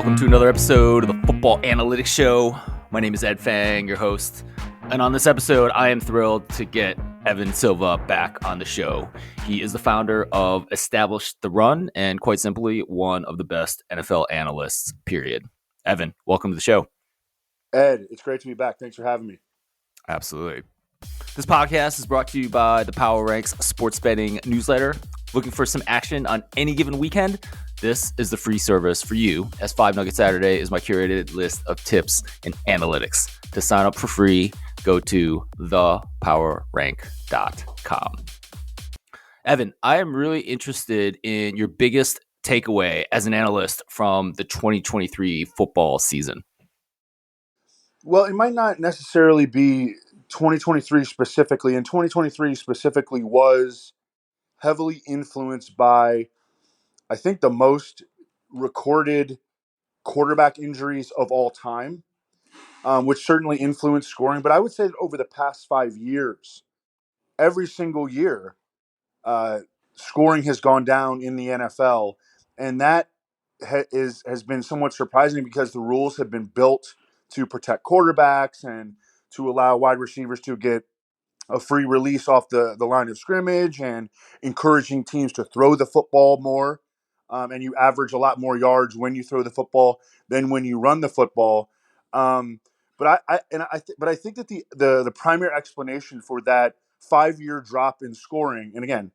Welcome to another episode of the Football Analytics Show. My name is Ed Fang, your host. And on this episode, I am thrilled to get Evan Silva back on the show. He is the founder of Established the Run and, quite simply, one of the best NFL analysts, period. Evan, welcome to the show. Ed, it's great to be back. Thanks for having me. Absolutely. This podcast is brought to you by the Power Ranks Sports Betting Newsletter. Looking for some action on any given weekend? This is the free service for you, as 5 Nugget Saturday is my curated list of tips and analytics. To sign up for free, go to thepowerrank.com. Evan, I am really interested in your biggest takeaway as an analyst from the 2023 football season. Well, it might not necessarily be 2023 specifically, and 2023 specifically was heavily influenced by, I think, the most recorded quarterback injuries of all time, which certainly influenced scoring. But I would say that over the past 5 years, every single year, scoring has gone down in the NFL, and that has been somewhat surprising because the rules have been built to protect quarterbacks and to allow wide receivers to get a free release off the line of scrimmage and encouraging teams to throw the football more. And you average a lot more yards when you throw the football than when you run the football. But I think that the primary explanation for that 5-year drop in scoring, and again,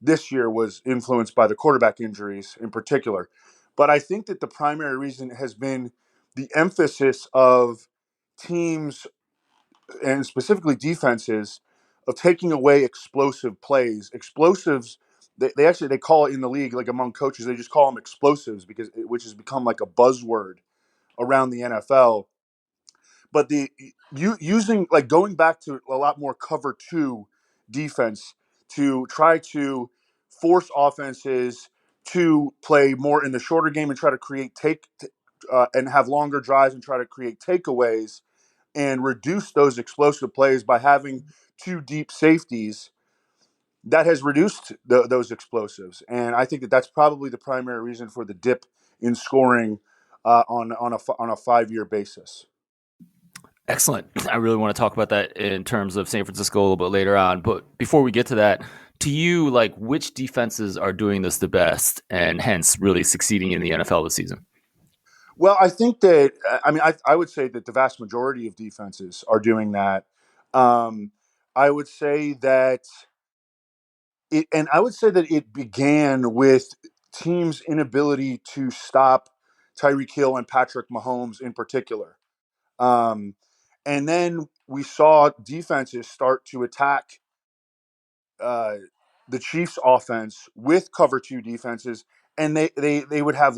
this year was influenced by the quarterback injuries in particular. But I think that the primary reason has been the emphasis of teams and specifically defenses of taking away explosive plays. Explosives, they call it in the league, like among coaches, they just call them explosives which has become like a buzzword around the NFL. But using, like, going back to a lot more cover 2 defense to try to force offenses to play more in the shorter game and try to create and have longer drives and try to create takeaways and reduce those explosive plays by having 2 deep safeties. That has reduced those explosives, and I think that that's probably the primary reason for the dip in scoring on a 5-year basis. Excellent. I really want to talk about that in terms of San Francisco a little bit later on. But before we get to that, to you, like, which defenses are doing this the best and hence really succeeding in the NFL this season? Well, I think that, I would say that the vast majority of defenses are doing that. I would say that it began with teams' inability to stop Tyreek Hill and Patrick Mahomes in particular. And then we saw defenses start to attack the Chiefs' offense with cover 2 defenses, and they would have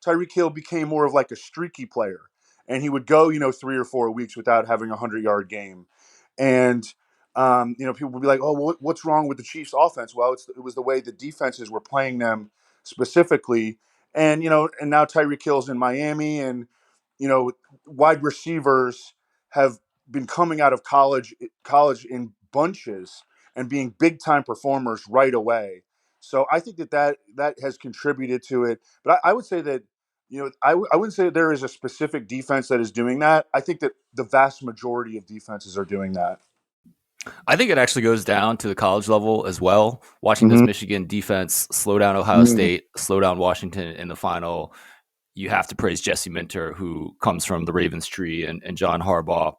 Tyreek Hill became more of like a streaky player, and he would go 3 or 4 weeks without having a 100-yard game, and people would be like, oh, what's wrong with the Chiefs' offense? Well, it was the way the defenses were playing them specifically, and and now Tyreek Hill's in Miami, and wide receivers have been coming out of college in bunches and being big time performers right away. So I think that has contributed to it. But I would say that, I wouldn't say that there is a specific defense that is doing that. I think that the vast majority of defenses are doing that. I think it actually goes down to the college level as well. Watching this Michigan defense slow down Ohio State, slow down Washington in the final, you have to praise Jesse Minter, who comes from the Ravens tree, and John Harbaugh.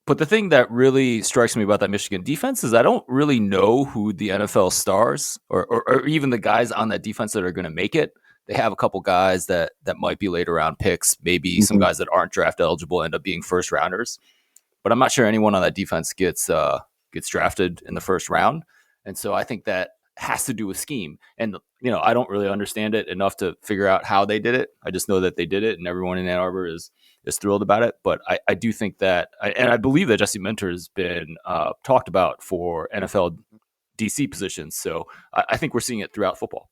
But the thing that really strikes me about that Michigan defense is I don't really know who the NFL stars or even the guys on that defense that are going to make it. They have a couple guys that might be later round picks, maybe some guys that aren't draft eligible end up being first rounders. But I'm not sure anyone on that defense gets drafted in the first round. And so I think that has to do with scheme. And, I don't really understand it enough to figure out how they did it. I just know that they did it, and everyone in Ann Arbor is thrilled about it. But I do think that, and I believe that Jesse Minter has been talked about for NFL DC positions. So I think we're seeing it throughout football.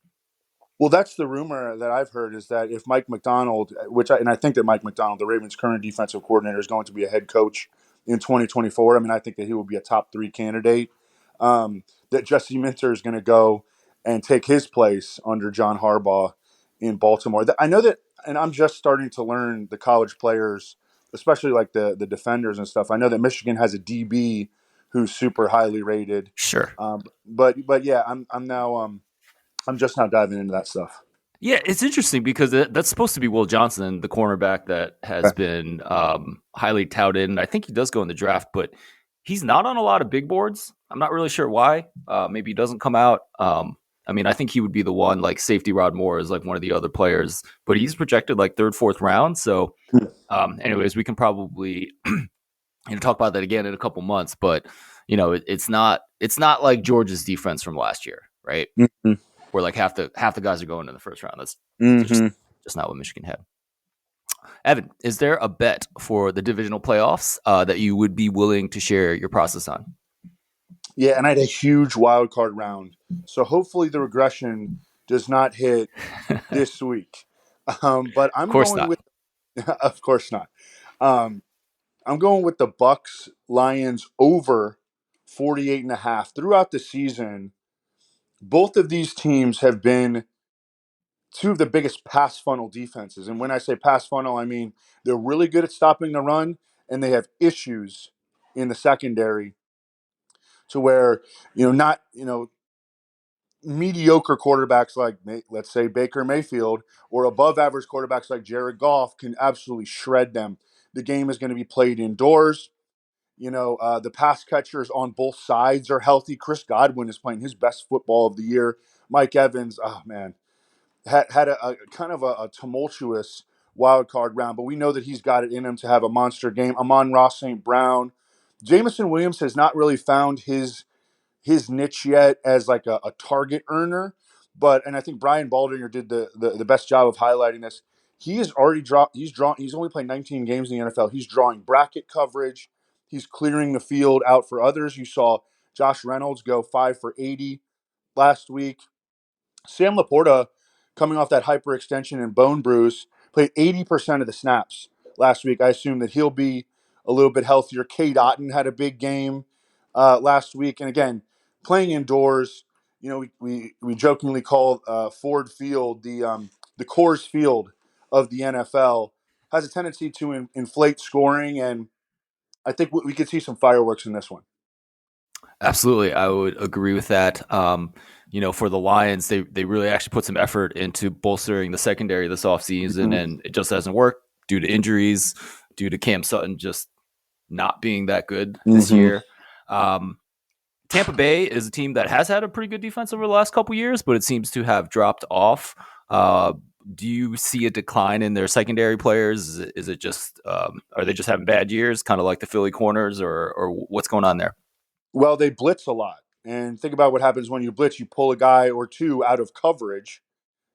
Well, that's the rumor that I've heard, is that if Mike Macdonald, I think that Mike Macdonald, the Ravens' current defensive coordinator, is going to be a head coach in 2024. I think that he will be a top 3 candidate. That Jesse Minter is going to go and take his place under John Harbaugh in Baltimore. I know that and I'm just starting to learn the college players, especially like the defenders and stuff. I know that Michigan has a DB who's super highly rated. Sure. But yeah, I'm now I'm just now diving into that stuff. Yeah, it's interesting because that's supposed to be Will Johnson, the cornerback that has Okay. been highly touted, and I think he does go in the draft, but he's not on a lot of big boards. I'm not really sure why. Maybe he doesn't come out. I mean, I think he would be the one. Like safety Rod Moore is like one of the other players, but he's projected like third, fourth round. So, anyways, we can probably talk about that again in a couple months. But it's not like Georgia's defense from last year, right? Mm-hmm. Where like half the guys are going in the first round. That's just Mm-hmm. just not what Michigan had. Evan, is there a bet for the divisional playoffs that you would be willing to share your process on? Yeah, and I had a huge wild card round, so hopefully the regression does not hit Of this week. But I'm course going not. with, of course not. Um, I'm going with the Bucks Lions over 48.5 throughout the season. Both of these teams have been two of the biggest pass funnel defenses. And when I say pass funnel, I mean they're really good at stopping the run and they have issues in the secondary to where, not, mediocre quarterbacks like, let's say, Baker Mayfield or above average quarterbacks like Jared Goff can absolutely shred them. The game is going to be played indoors. The pass catchers on both sides are healthy. Chris Godwin is playing his best football of the year. Mike Evans, oh man, had a kind of a tumultuous wild card round, but we know that he's got it in him to have a monster game. Amon-Ra St. Brown. Jameson Williams has not really found his niche yet as like a target earner, and I think Brian Baldinger did the best job of highlighting this. He has already dropped. He's only played 19 games in the NFL. He's drawing bracket coverage. He's clearing the field out for others. You saw Josh Reynolds go 5 for 80 last week. Sam Laporta, coming off that hyperextension and bone bruise, played 80% of the snaps last week. I assume that he'll be a little bit healthier. Cade Otton had a big game last week. And again, playing indoors, we jokingly call Ford Field the Coors Field of the NFL, has a tendency to inflate scoring. And I think we could see some fireworks in this one. Absolutely, I would agree with that. For the Lions, they really actually put some effort into bolstering the secondary this offseason, Mm-hmm. and it just hasn't worked due to injuries, due to Cam Sutton just not being that good this Mm-hmm. year. Um, Tampa Bay is a team that has had a pretty good defense over the last couple years, but it seems to have dropped off. Do you see a decline in their secondary players? Is it just are they just having bad years, kind of like the Philly corners, or what's going on there? Well, they blitz a lot. And think about what happens when you blitz. You pull a guy or two out of coverage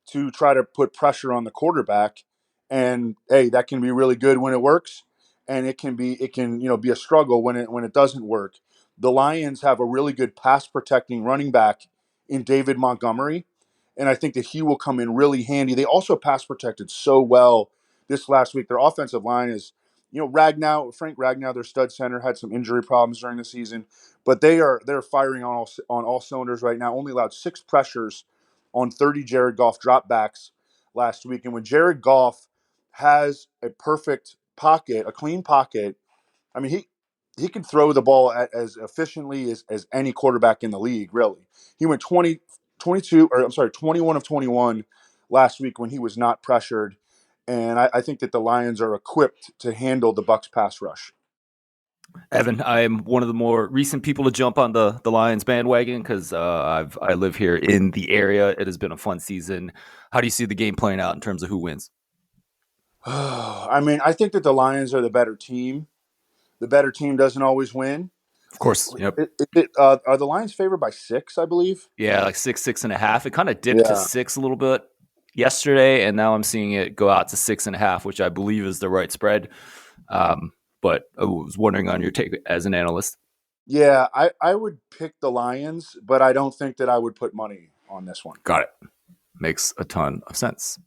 to try to put pressure on the quarterback. And hey, that can be really good when it works. And it can be a struggle when it doesn't work. The Lions have a really good pass protecting running back in David Montgomery. And I think that he will come in really handy. They also pass protected so well this last week. Their offensive line is, Frank Ragnow, their stud center, had some injury problems during the season, but they're firing on all cylinders right now. Only allowed 6 pressures on 30 Jared Goff dropbacks last week. And when Jared Goff has a perfect pocket, a clean pocket, I mean, he can throw the ball as efficiently as any quarterback in the league, really. He went 21 of 21 last week when he was not pressured. And I think that the Lions are equipped to handle the Bucks pass rush. Evan, I am one of the more recent people to jump on the Lions bandwagon because I live here in the area. It has been a fun season. How do you see the game playing out in terms of who wins? I mean, I think that the Lions are the better team. The better team doesn't always win. Of course, yep. Are the Lions favored by 6, I believe? Yeah, like 6.5. It kind of dipped to Yeah. 6 a little bit yesterday, and now I'm seeing it go out to 6.5, which I believe is the right spread. But I was wondering on your take as an analyst. Yeah, I would pick the Lions, but I don't think that I would put money on this one. Got it. Makes a ton of sense.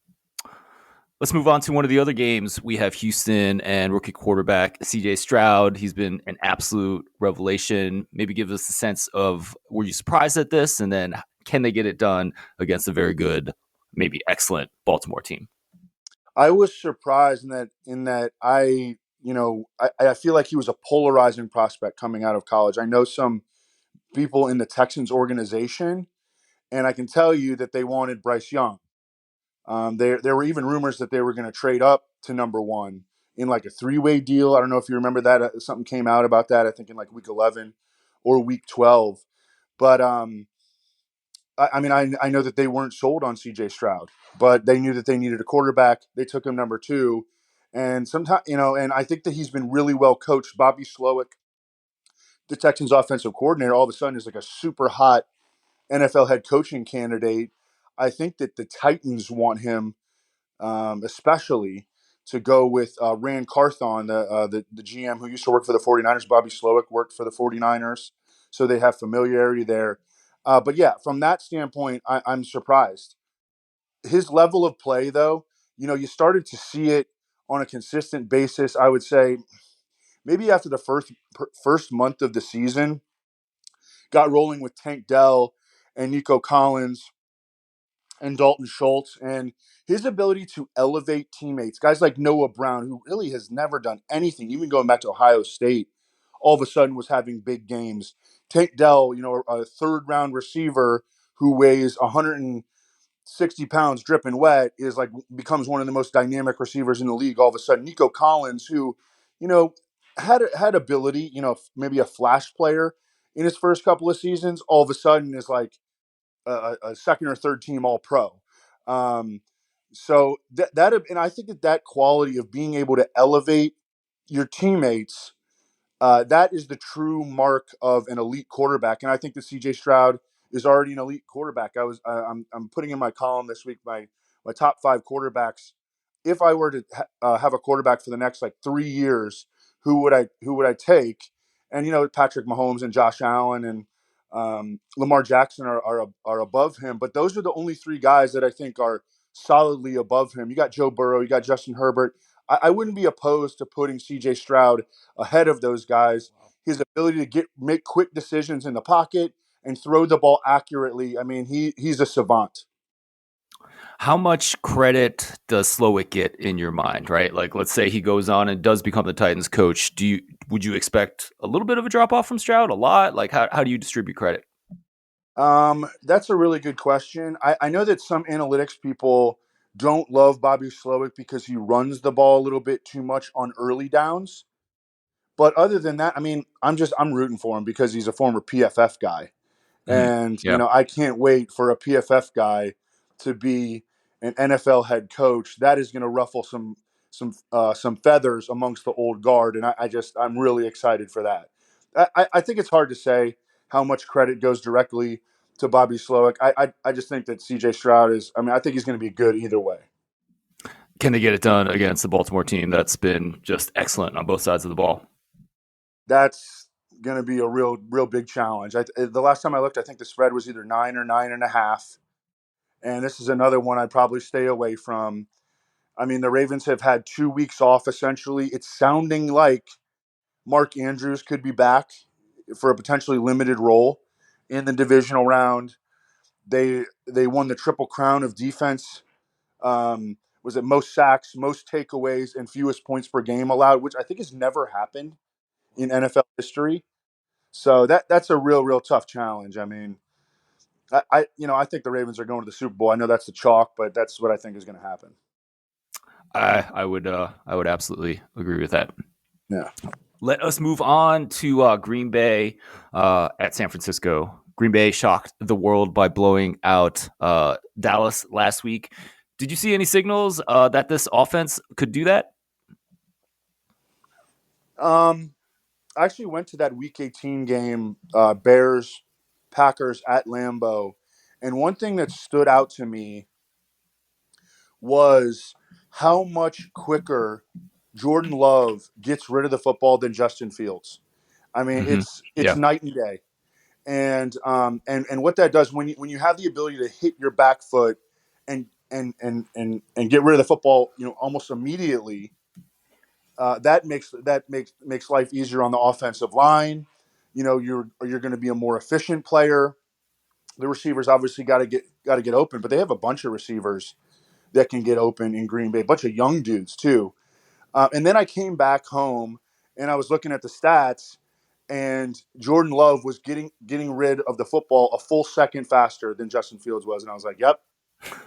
Let's move on to one of the other games. We have Houston and rookie quarterback CJ Stroud. He's been an absolute revelation. Maybe give us a sense of, were you surprised at this? And then can they get it done against a very good, maybe excellent Baltimore team? I was surprised in that I feel like he was a polarizing prospect coming out of college. I know some people in the Texans organization, and I can tell you that they wanted Bryce Young. There were even rumors that they were going to trade up to number one in like a three-way deal. I don't know if you remember that. Something came out about that, I think in like week 11 or week 12. But I mean, I know that they weren't sold on CJ Stroud, but they knew that they needed a quarterback. They took him number two. And sometimes, and I think that he's been really well coached. Bobby Slowick, the Texans offensive coordinator, all of a sudden is like a super hot NFL head coaching candidate. I think that the Titans want him, especially to go with Rand Carthon, the GM who used to work for the 49ers. Bobby Slowick worked for the 49ers, so they have familiarity there. But yeah, from that standpoint, I'm surprised. His level of play, though, you started to see it on a consistent basis. I would say maybe after the first month of the season, got rolling with Tank Dell and Nico Collins and Dalton Schultz, and his ability to elevate teammates, guys like Noah Brown, who really has never done anything, even going back to Ohio State, all of a sudden was having big games. Tank Dell, a third round receiver who weighs 160 pounds dripping wet, is like becomes one of the most dynamic receivers in the league. All of a sudden, Nico Collins, who, you know, had ability, maybe a flash player in his first couple of seasons, all of a sudden is like a second or third team All Pro. Um, so and I think that quality of being able to elevate your teammates, that is the true mark of an elite quarterback. And I think that CJ Stroud is already an elite quarterback. I'm putting in my column this week my top five quarterbacks. If I were to have a quarterback for the next like 3 years, who would I take? And Patrick Mahomes and Josh Allen and Lamar Jackson are above him, but those are the only three guys that I think are solidly above him. You got Joe Burrow, you got Justin Herbert. I wouldn't be opposed to putting CJ Stroud ahead of those guys. His ability to make quick decisions in the pocket and throw the ball accurately. I mean, he's a savant. How much credit does Slowick get in your mind, right? Like, let's say he goes on and does become the Titans coach. Would you expect a little bit of a drop off from Stroud? A lot? Like, how do you distribute credit? That's a really good question. I know that some analytics people don't love Bobby Slowick because he runs the ball a little bit too much on early downs. But other than that, I mean, I'm rooting for him because he's a former PFF guy. Mhm. And, Yeah. I can't wait for a PFF guy to be an NFL head coach. That is going to ruffle some feathers amongst the old guard. And I'm really excited for that. I think it's hard to say how much credit goes directly to Bobby Slowick. I just think that CJ Stroud I think he's going to be good either way. Can they get it done against the Baltimore team that's been just excellent on both sides of the ball? That's going to be a real big challenge. The last time I looked, I think the spread was either 9 or 9.5. And this is another one I'd probably stay away from. I mean, the Ravens have had 2 weeks off, essentially. It's sounding like Mark Andrews could be back for a potentially limited role in the divisional round. They won the Triple Crown of defense. Was it most sacks, most takeaways, and fewest points per game allowed, which I think has never happened in NFL history. So that's a real tough challenge. I mean, I think the Ravens are going to the Super Bowl. I know that's the chalk, but that's what I think is going to happen. I would absolutely agree with that. Yeah. Let us move on to Green Bay at San Francisco. Green Bay shocked the world by blowing out Dallas last week. Did you see any signals that this offense could do that? I actually went to that Week 18 game, Bears Packers at Lambeau, and one thing that stood out to me was how much quicker Jordan Love gets rid of the football than Justin Fields. I mean, Mm-hmm. it's Yeah. night and day. And what that does when you have the ability to hit your back foot and get rid of the football, almost immediately, that makes life easier on the offensive line. You're going to be a more efficient player. The receivers obviously got to get open, but they have a bunch of receivers that can get open in Green Bay. A bunch of young dudes too. And then I came back home and I was looking at the stats, and Jordan Love was getting rid of the football a full second faster than Justin Fields was, and I was like, "Yep,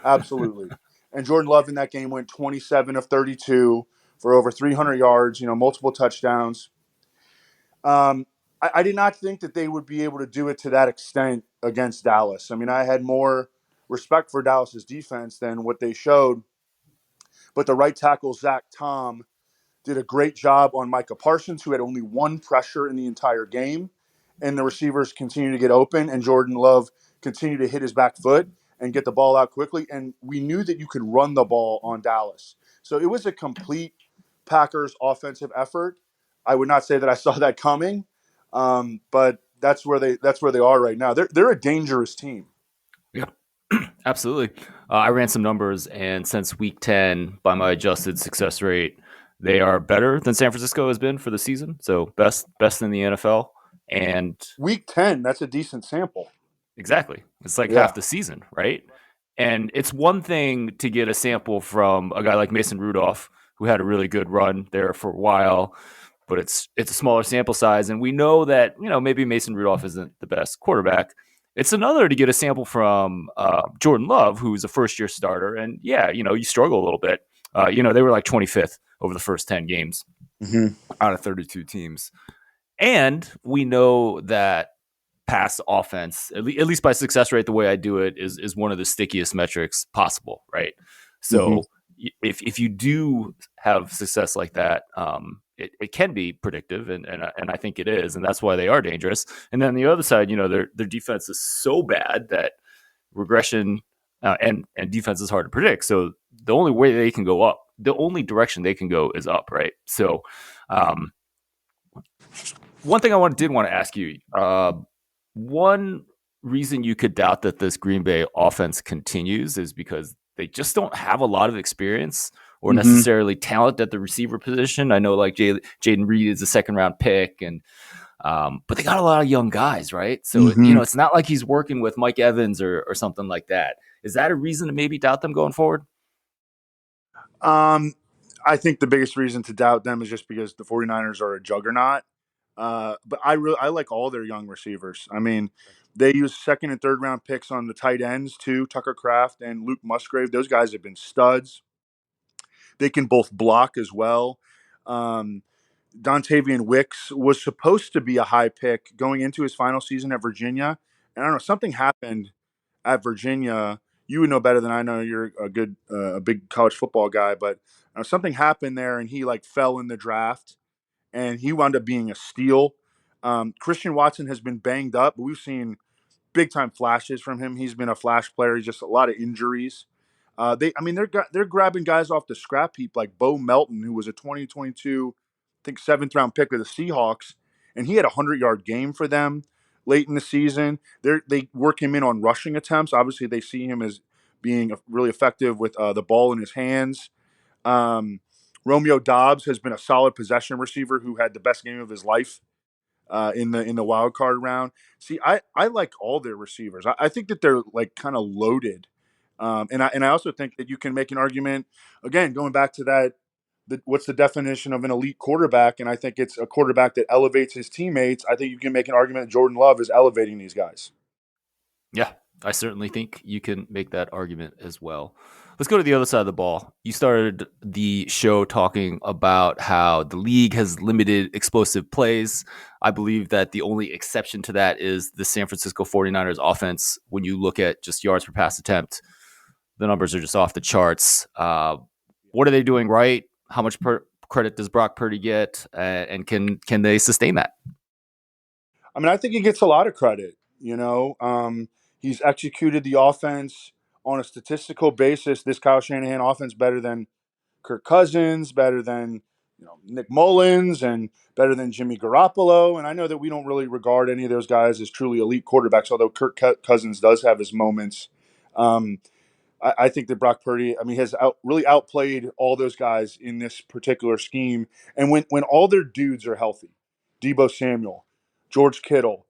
absolutely." And Jordan Love in that game went 27 of 32 for over 300 yards, multiple touchdowns. I did not think that they would be able to do it to that extent against Dallas. I mean, I had more respect for Dallas's defense than what they showed. But the right tackle, Zach Tom, did a great job on Micah Parsons, who had only one pressure in the entire game. And the receivers continued to get open, and Jordan Love continued to hit his back foot and get the ball out quickly. And we knew that you could run the ball on Dallas. So it was a complete Packers offensive effort. I would not say that I saw that coming, but that's where they are right now. They're a dangerous team. Yeah, absolutely. I ran some numbers, and since week 10, by my adjusted success rate, they are better than San Francisco has been for the season. So best in the NFL. And Week 10, that's a decent sample. exactly, it's like Yeah. half the season, right? And it's one thing to get a sample from a guy like Mason Rudolph, who had a really good run there for a while, but it's a smaller sample size, and we know that maybe Mason Rudolph isn't the best quarterback. It's another to get a sample from Jordan Love, who's a first year starter, and you struggle a little bit. They were like 25th over the first 10 games out of 32 teams, and we know that pass offense, at least by success rate, the way I do it is one of the stickiest metrics possible, right? Mm-hmm. So if you do have success like that, it can be predictive, and I think it is, and that's why they are dangerous. And then the other side, their defense is so bad that regression and defense is hard to predict. So the only way they can go up, the only direction they can go is up, right? So one thing I did want to ask you, one reason you could doubt that this Green Bay offense continues is because they just don't have a lot of experience or necessarily talent at the receiver position. I know like Jaden Reed is a second round pick, and but they got a lot of young guys, right? So it's not like he's working with Mike Evans or something like that. Is that a reason to maybe doubt them going forward? I think the biggest reason to doubt them is just because the 49ers are a juggernaut. But I like all their young receivers. I mean, they use second and third round picks on the tight ends too, Tucker Kraft and Luke Musgrave. Those guys have been studs. They can both block as well. Um, Dontavian Wicks was supposed to be a high pick going into his final season at Virginia. And I don't know, something happened at Virginia. You would know better than I know. You're a big college football guy, but something happened there, and he like fell in the draft, and he wound up being a steal. Christian Watson has been banged up, but we've seen big time flashes from him. He's been a flash player. He's just a lot of injuries. They're grabbing guys off the scrap heap like Bo Melton, who was a 2022, I think seventh round pick of the Seahawks, and he had a 100-yard game for them late in the season. They work him in on rushing attempts. Obviously, they see him as being really effective with the ball in his hands. Romeo Dobbs has been a solid possession receiver who had the best game of his life in the wild card round. See, I like all their receivers. I think that they're like kind of loaded, and I also think that you can make an argument again going back to that. What's the definition of an elite quarterback? And I think it's a quarterback that elevates his teammates. I think you can make an argument that Jordan Love is elevating these guys. Yeah, I certainly think you can make that argument as well. Let's go to the other side of the ball. You started the show talking about how the league has limited explosive plays. I believe that the only exception to that is the San Francisco 49ers offense. When you look at just yards per pass attempt, the numbers are just off the charts. What are they doing right? How much credit does Brock Purdy get? And can they sustain that? I mean, I think he gets a lot of credit. He's executed the offense on a statistical basis. This Kyle Shanahan offense better than Kirk Cousins, better than Nick Mullins, and better than Jimmy Garoppolo. And I know that we don't really regard any of those guys as truly elite quarterbacks, although Kirk Cousins does have his moments. Um, I think that Brock Purdy, has really outplayed all those guys in this particular scheme. And when all their dudes are healthy, Debo Samuel, George Kittle,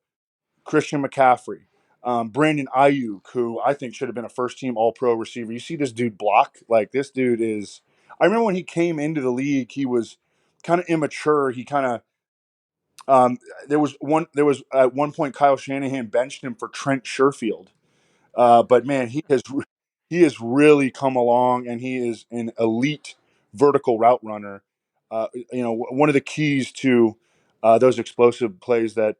Christian McCaffrey, Brandon Ayuk, who I think should have been a first team All Pro receiver. You see this dude block? Like, this dude is. I remember when he came into the league, he was kind of immature. He kind of there was one. There was at one point Kyle Shanahan benched him for Trent Sherfield. But man, he has really come along, and he is an elite vertical route runner. One of the keys to those explosive plays that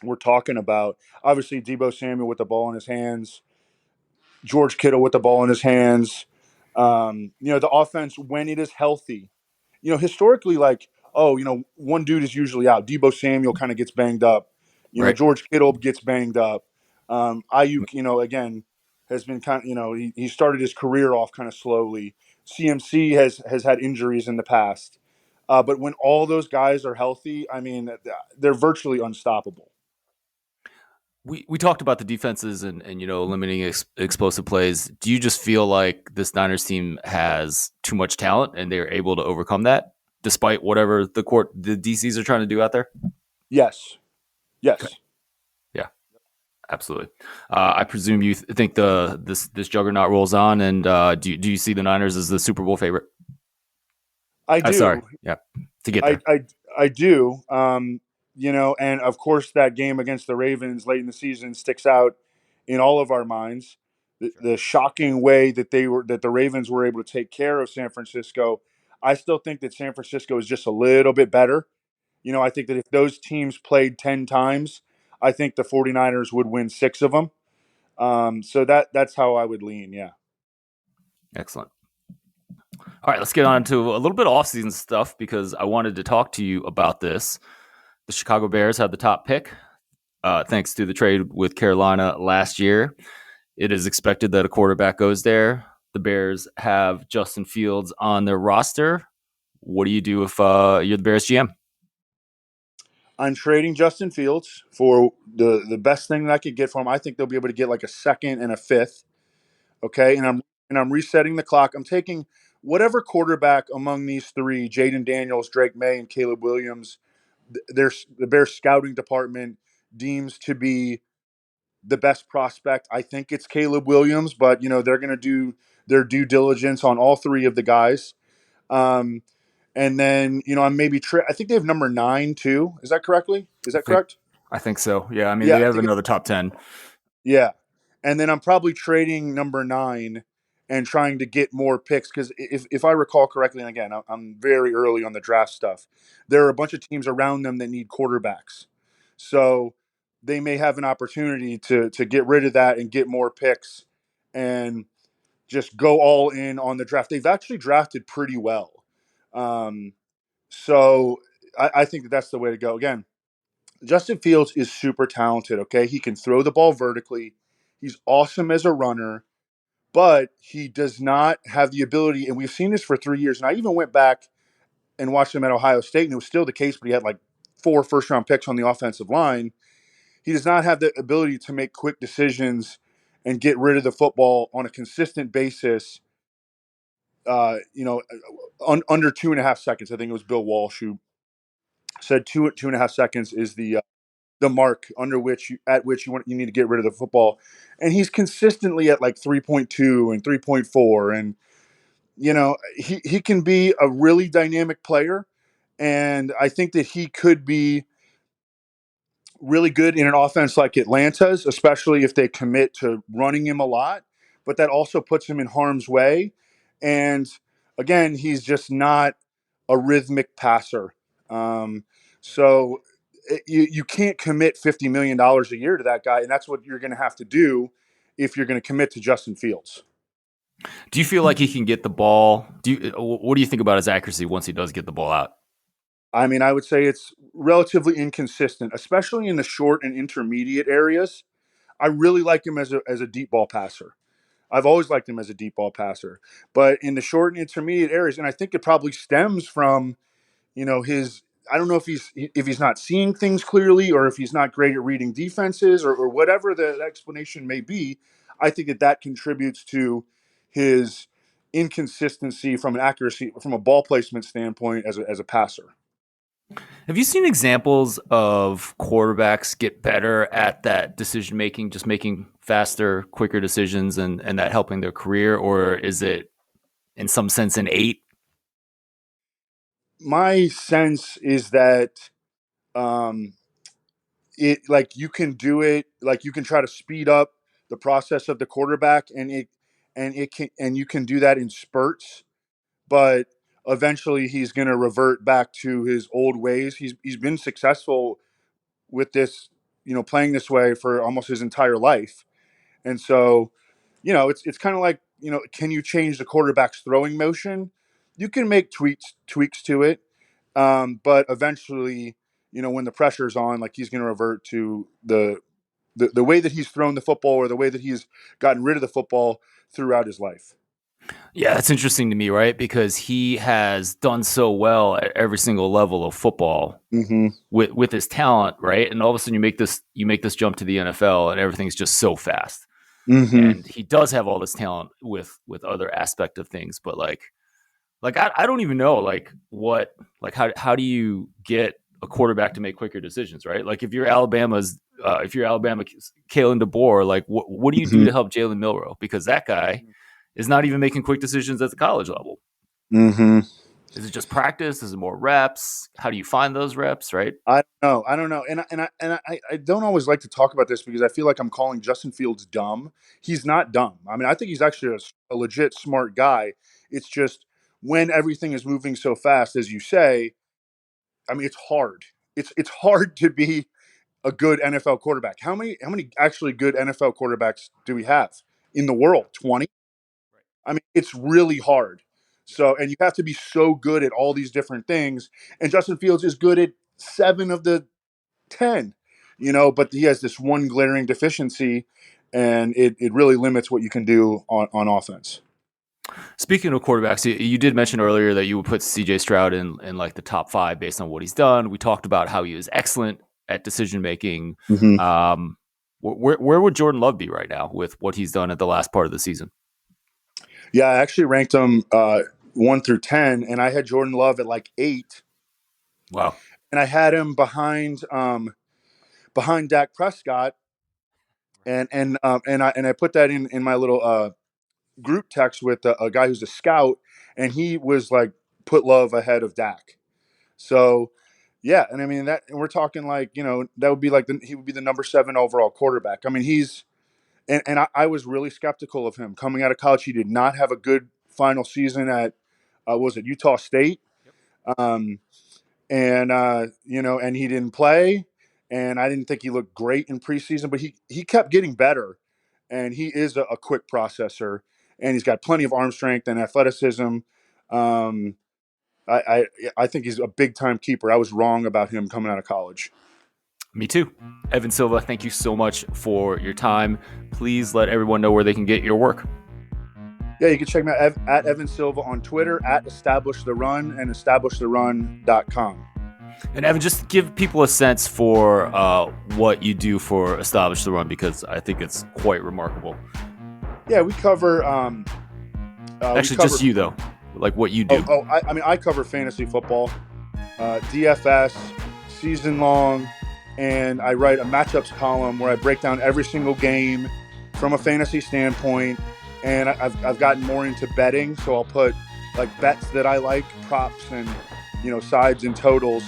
we're talking about. Obviously, Debo Samuel with the ball in his hands, George Kittle with the ball in his hands. The offense when it is healthy. Historically, like, one dude is usually out. Debo Samuel kind of gets banged up. Right. George Kittle gets banged up. Ayuk, again, has been kind of, he started his career off kind of slowly. CMC has had injuries in the past. But when all those guys are healthy, I mean, they're virtually unstoppable. We talked about the defenses and limiting explosive plays. Do you just feel like this Niners team has too much talent and they're able to overcome that despite whatever the DCs are trying to do out there? Yes. Okay. Yes. Yeah, absolutely. I presume you think this juggernaut rolls on, and do you see the Niners as the Super Bowl favorite? I Sorry, do. yeah, to get I there. I I do. And of course that game against the Ravens late in the season sticks out in all of our minds. Sure. The shocking way that the Ravens were able to take care of San Francisco. I still think that San Francisco is just a little bit better. I think that if those teams played 10 times, I think the 49ers would win 6 of them. So that's how I would lean, yeah. Excellent. All right, let's get on to a little bit of offseason stuff because I wanted to talk to you about this. The Chicago Bears had the top pick thanks to the trade with Carolina last year. It is expected that a quarterback goes there. The Bears have Justin Fields on their roster. What do you do if you're the Bears GM? I'm trading Justin Fields for the best thing that I could get for him. I think they'll be able to get like a second and a fifth. Okay, and I'm resetting the clock. I'm taking whatever quarterback among these three: Jaden Daniels, Drake May, and Caleb Williams. The Bears scouting department deems to be the best prospect. I think it's Caleb Williams, but they're going to do their due diligence on all three of the guys. Um, and then I'm maybe I think they have number 9 too. Is I that think correct? I think so. Yeah, I mean Yeah, they I have think another top 10. Yeah. And then I'm probably trading number 9 and trying to get more picks because if I recall correctly, and again, I'm very early on the draft stuff, there are a bunch of teams around them that need quarterbacks. So they may have an opportunity to get rid of that and get more picks and just go all in on the draft. They've actually drafted pretty well. Um, so I think that that's the way to go. Again, Justin Fields is super talented, okay? He can throw the ball vertically. He's awesome as a runner, but he does not have the ability, and we've seen this for 3 years. And I even went back and watched him at Ohio State, and it was still the case, but he had like 4 first-round picks on the offensive line. He does not have the ability to make quick decisions and get rid of the football on a consistent basis. Under 2.5 seconds. I think it was Bill Walsh who said 2.5 seconds is the mark at which you need to get rid of the football, and he's consistently at like 3.2 and 3.4, and he can be a really dynamic player, and I think that he could be really good in an offense like Atlanta's, especially if they commit to running him a lot, but that also puts him in harm's way. And again, he's just not a rhythmic passer. Um, so you can't commit $50 million a year to that guy, and that's what you're going to have to do if you're going to commit to Justin Fields. Do you feel like he can get the ball? What do you think about his accuracy once he does get the ball out? I mean, I would say it's relatively inconsistent, especially in the short and intermediate areas. I really like him as a deep ball passer. I've always liked him as a deep ball passer, but in the short and intermediate areas, and I think it probably stems from his. I don't know if he's not seeing things clearly or if he's not great at reading defenses or whatever the explanation may be. I think that contributes to his inconsistency from an accuracy from a ball placement standpoint as a passer. Have you seen examples of quarterbacks get better at that decision making, just making faster, quicker decisions, and that helping their career, or is it in some sense innate? My sense is that um, it like you can do it, like you can try to speed up the process of the quarterback, and you can do that in spurts, but eventually he's going to revert back to his old ways. He's been successful with this, playing this way for almost his entire life. And so, it's kind of like, can you change the quarterback's throwing motion? You can make tweaks to it, but eventually, when the pressure's on, like he's going to revert to the way that he's thrown the football, or the way that he's gotten rid of the football throughout his life. Yeah, that's interesting to me, right? Because he has done so well at every single level of football Mm-hmm. with his talent, right? And all of a sudden you make this jump to the NFL and everything's just so fast. Mm-hmm. And he does have all this talent with other aspect of things, but I don't even know how do you get a quarterback to make quicker decisions, right? Like if you're Alabama Kalen DeBoer, like what do you do Mm-hmm. to help Jalen Milroe? Because that guy is not even making quick decisions at the college level. Mm-hmm. Is it just practice? Is it more reps? How do you find those reps, right? I don't know, and I don't always like to talk about this because I feel like I'm calling Justin Fields dumb. He's not dumb. I mean, I think he's actually a legit smart guy. It's just when everything is moving so fast, as you say. I mean, it's hard. It's hard to be a good NFL quarterback. How many actually good NFL quarterbacks do we have in the world? 20. I mean, it's really hard. So, and you have to be so good at all these different things. And Justin Fields is good at 7 of the 10, but he has this one glaring deficiency, and it really limits what you can do on offense. Speaking of quarterbacks, you did mention earlier that you would put CJ Stroud in like the top 5 based on what he's done. We talked about how he was excellent at decision making. Mm-hmm. Where would Jordan Love be right now with what he's done at the last part of the season? Yeah, I actually ranked him 1 through 10, and I had Jordan Love at like 8. Wow. And I had him behind Dak Prescott, and I put that in my little group text with a guy who's a scout, and he was like, put Love ahead of Dak. So yeah, and I mean that, and we're talking like, that would be like he would be the number 7 overall quarterback. I mean, I was really skeptical of him coming out of college. He did not have a good final season at what was it, Utah State. Um, and he didn't play, and I didn't think he looked great in preseason, but he kept getting better, and he is a quick processor, and he's got plenty of arm strength and athleticism. Um, I, I I think he's a big time keeper. I was wrong about him coming out of college. Me too. Evan Silva, thank you so much for your time. Please let everyone know where they can get your work. Yeah, you can check me out at Evan Silva on Twitter, at Establish the Run, and EstablishTheRun.com. And Evan, just give people a sense for what you do for Establish the Run, because I think it's quite remarkable. Yeah, we cover. Actually, just you though, like what you do. I mean, I cover fantasy football, DFS, season long, and I write a matchups column where I break down every single game from a fantasy standpoint. And I've gotten more into betting, so I'll put like bets that I like, props, and sides and totals.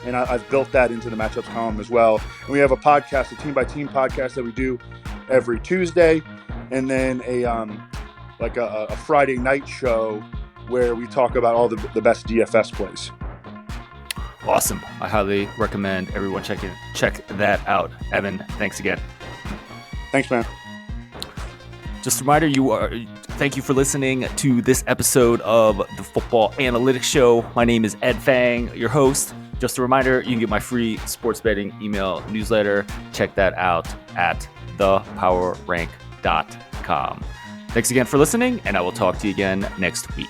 And I've built that into the matchups column as well. And we have a podcast, a team by team podcast that we do every Tuesday, and then a Friday night show where we talk about all the best DFS plays. Awesome. I highly recommend everyone check that out. Evan, thanks again. Thanks, man. Just a reminder, thank you for listening to this episode of the Football Analytics Show. My name is Ed Fang, your host. Just a reminder, you can get my free sports betting email newsletter. Check that out at thepowerrank.com. Thanks again for listening, and I will talk to you again next week.